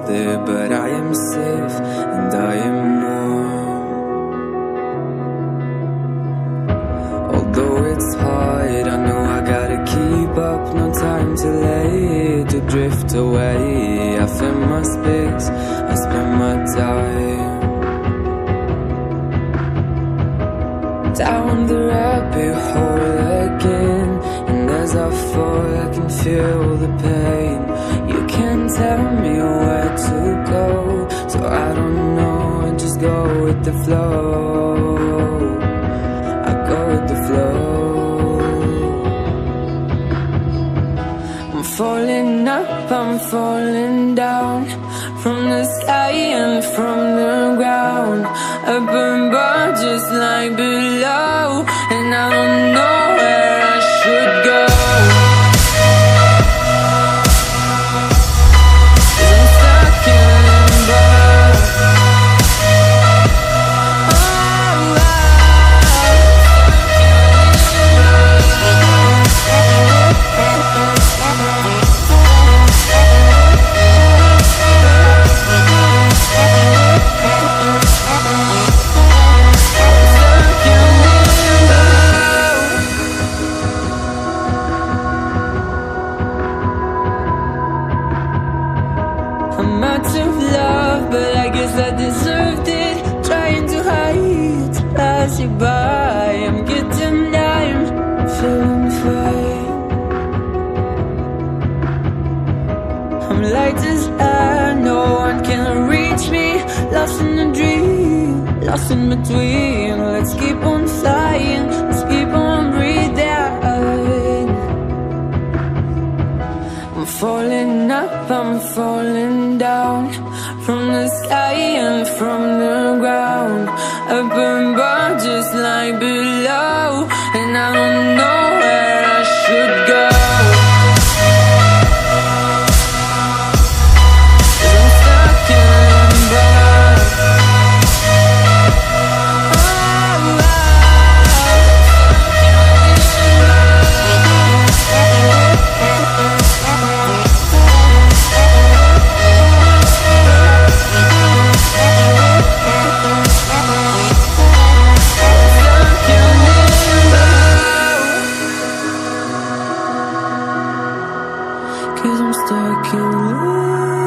there, but I am safe and I am warm. Although it's hard, I know I gotta keep up. No time to let to drift away. I fill my space, I spend my time down the rabbit hole again. And as I fall, I can feel the pain. You can't tell me where to go, so I don't know, I just go with the flow. I go with the flow. I'm falling up, I'm falling down, from the sky and from the ground. Up above just like below, and I don't know where I should go. I'm out of love, but I guess I deserved it. Trying to hide, pass you by. I'm getting down, feeling fine. I'm light as air, no one can reach me. Lost in a dream, lost in between. Let's keep on flying, let's keep on breathing. I'm falling up, I'm falling down, from the sky and from the ground. Up above just like below, and I don't know where I should go. I'm stuck in limbo. Cause I'm stuck in limbo.